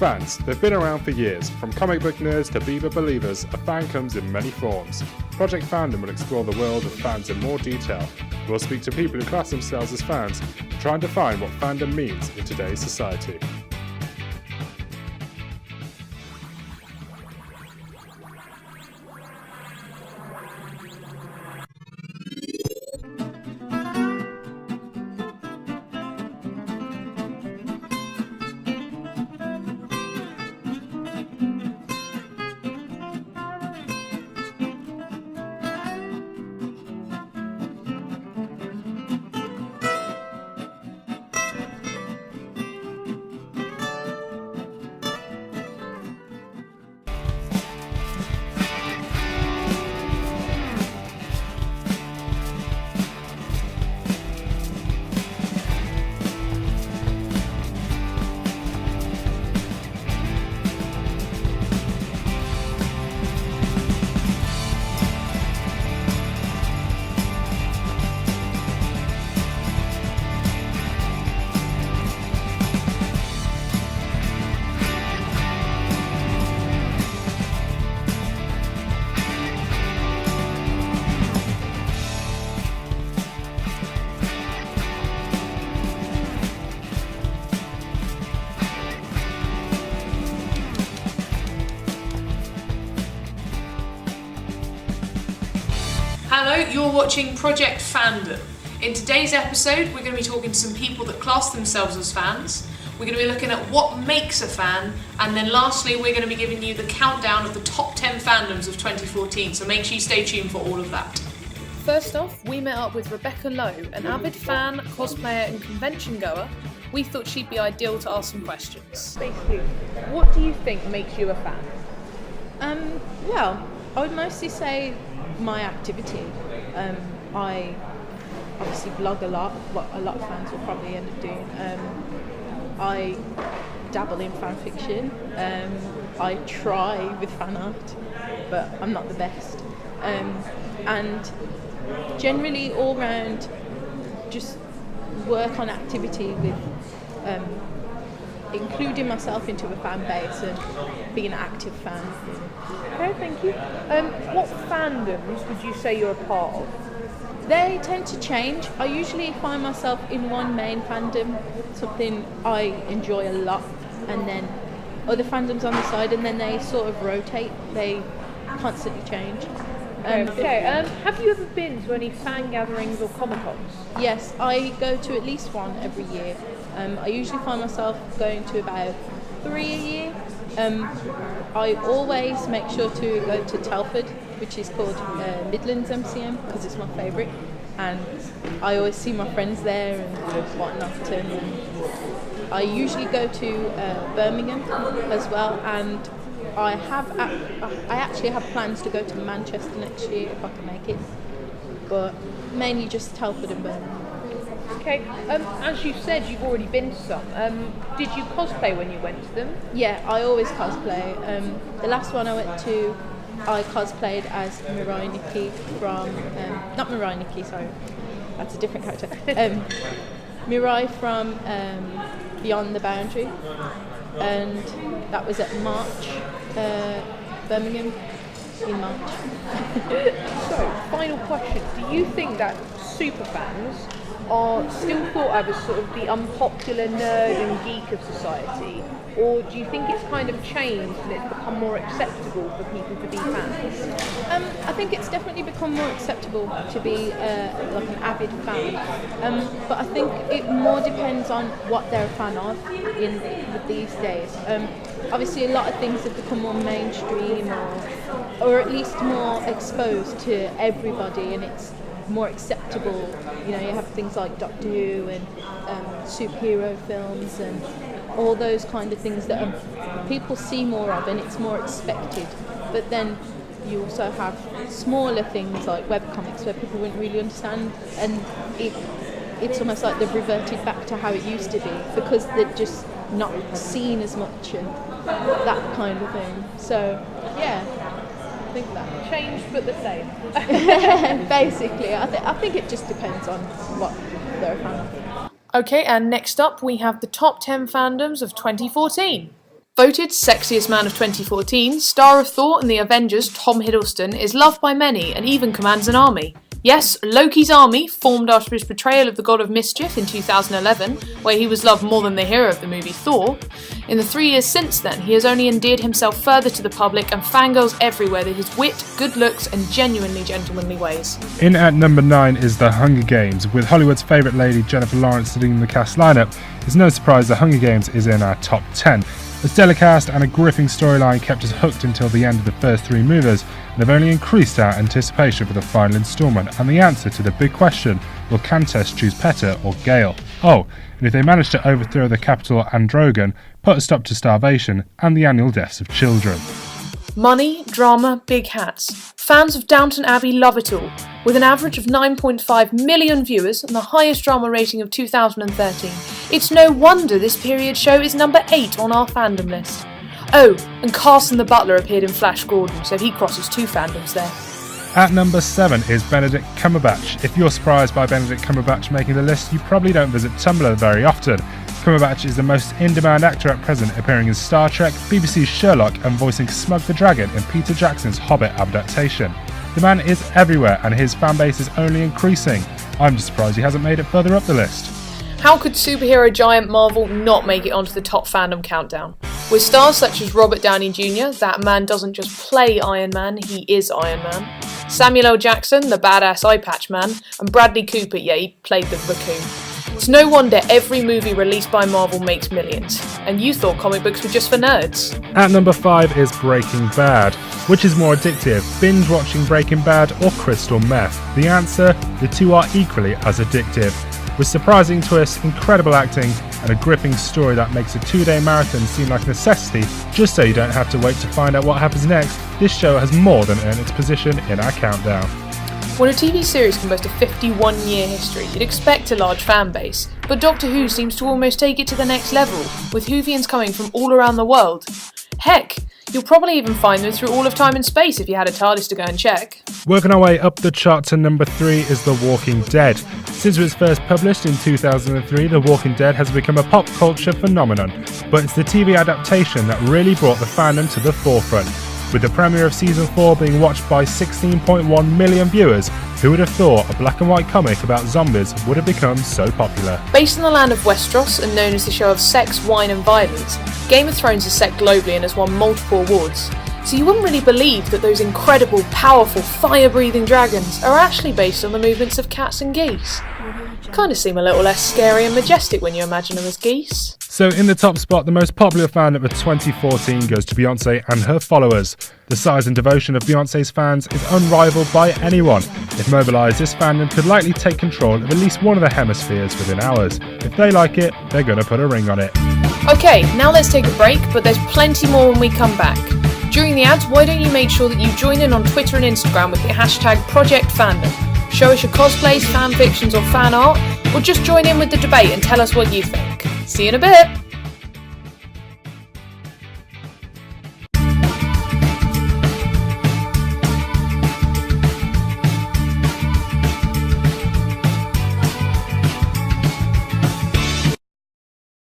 Fans, they've been around for years. From comic book nerds to Bieber believers, a fan comes in many forms. Project Fandom will explore the world of fans in more detail. We'll speak to people who class themselves as fans and try and define what fandom means in today's society. Hello, you're watching Project Fandom. In today's episode, we're going to be talking to some people that class themselves as fans. We're going to be looking at what makes a fan, and then lastly, we're going to be giving you the countdown of the top 10 fandoms of 2014, so make sure you stay tuned for all of that. First off, we met up with Rebecca Lowe, an avid fan, cosplayer and convention goer. We thought she'd be ideal to ask some questions. Basically, what do you think makes you a fan? Well, I would mostly say my activity. I obviously blog a lot, what a lot of fans will probably end up doing. I dabble in fan fiction. I try with fan art, but I'm not the best. And generally all round just work on activity with including myself into a fan base and being an active fan. Okay, thank you. What fandoms would you say you're a part of? They tend to change. I usually find myself in one main fandom, something I enjoy a lot, and then other fandoms on the side, and then they sort of rotate. They constantly change. Have you ever been to any fan gatherings or Comic-Cons? Yes, I go to at least one every year. I usually find myself going to about 3 a year. I always make sure to go to Telford, which is called Midlands MCM, because it's my favourite, and I always see my friends there and whatnot. And I usually go to Birmingham as well, and I actually have plans to go to Manchester next year if I can make it, but mainly just Telford and Birmingham. Okay, as you said, you've already been to some. Did you cosplay when you went to them? Yeah, I always cosplay. The last one I went to, I cosplayed as Mirai Nikki from, not Mirai Nikki, sorry, that's a different character. Mirai from Beyond the Boundary, and that was at March, Birmingham in March. So, final question. Do you think that superfans are still thought of as sort of the unpopular nerd and geek of society, or do you think it's kind of changed and it's become more acceptable for people to be fans? I think it's definitely become more acceptable to be like an avid fan, but I think it more depends on what they're a fan of with these days. Obviously a lot of things have become more mainstream or at least more exposed to everybody, and it's more acceptable. You know, you have things like Doctor Who and superhero films and all those kind of things that people see more of, and it's more expected. But then you also have smaller things like webcomics where people wouldn't really understand, and it's almost like they've reverted back to how it used to be because they're just not seen as much and that kind of thing. So yeah, I think that changed but the same. basically I think it just depends on what they're a fan of. Okay, and next up we have the top 10 fandoms of 2014. Voted sexiest man of 2014, star of Thor and the Avengers Tom Hiddleston is loved by many and even commands an army. Yes, Loki's army, formed after his betrayal of the god of mischief in 2011, where he was loved more than the hero of the movie Thor. In the 3 years since then, he has only endeared himself further to the public and fangirls everywhere with his wit, good looks and genuinely gentlemanly ways. In at number 9 is The Hunger Games. With Hollywood's favourite lady Jennifer Lawrence leading the cast lineup, it's no surprise The Hunger Games is in our top 10. A stellar cast and a gripping storyline kept us hooked until the end of the first 3 movies, and have only increased our anticipation for the final instalment and the answer to the big question, will Countess choose Petter or Gale? Oh, and if they manage to overthrow the capital Androgen, put a stop to starvation and the annual deaths of children. Money, drama, big hats. Fans of Downton Abbey love it all. With an average of 9.5 million viewers and the highest drama rating of 2013, it's no wonder this period show is number 8 on our fandom list. Oh, and Carson the Butler appeared in Flash Gordon, so he crosses 2 fandoms there. At number 7 is Benedict Cumberbatch. If you're surprised by Benedict Cumberbatch making the list, you probably don't visit Tumblr very often. Cumberbatch is the most in-demand actor at present, appearing in Star Trek, BBC's Sherlock and voicing Smug the Dragon in Peter Jackson's Hobbit adaptation. The man is everywhere and his fanbase is only increasing. I'm just surprised he hasn't made it further up the list. How could superhero giant Marvel not make it onto the top fandom countdown? With stars such as Robert Downey Jr., that man doesn't just play Iron Man, he is Iron Man. Samuel L. Jackson, the badass eye patch man, and Bradley Cooper, yeah, he played the raccoon. It's no wonder every movie released by Marvel makes millions, and you thought comic books were just for nerds. At number 5 is Breaking Bad. Which is more addictive, binge watching Breaking Bad or crystal meth? The answer, the 2 are equally as addictive. With surprising twists, incredible acting, and a gripping story that makes a 2-day marathon seem like a necessity just so you don't have to wait to find out what happens next, this show has more than earned its position in our countdown. When a TV series can boast a 51-year history, you'd expect a large fan base, but Doctor Who seems to almost take it to the next level, with Whovians coming from all around the world. Heck, you'll probably even find them through all of time and space if you had a TARDIS to go and check. Working our way up the chart to number 3 is The Walking Dead. Since it was first published in 2003, The Walking Dead has become a pop culture phenomenon, but it's the TV adaptation that really brought the fandom to the forefront. With the premiere of Season 4 being watched by 16.1 million viewers, who would have thought a black and white comic about zombies would have become so popular? Based in the land of Westeros and known as the show of sex, wine and violence, Game of Thrones is set globally and has won multiple awards. So you wouldn't really believe that those incredible, powerful, fire-breathing dragons are actually based on the movements of cats and geese. Kinda seem a little less scary and majestic when you imagine them as geese. So in the top spot, the most popular fandom of 2014 goes to Beyonce and her followers. The size and devotion of Beyonce's fans is unrivaled by anyone. If mobilised, this fandom could likely take control of at least one of the hemispheres within hours. If they like it, they're gonna put a ring on it. Okay, now let's take a break, but there's plenty more when we come back. During the ads, why don't you make sure that you join in on Twitter and Instagram with the hashtag #ProjectFandom. Show us your cosplays, fanfictions or fan art, or just join in with the debate and tell us what you think. See you in a bit!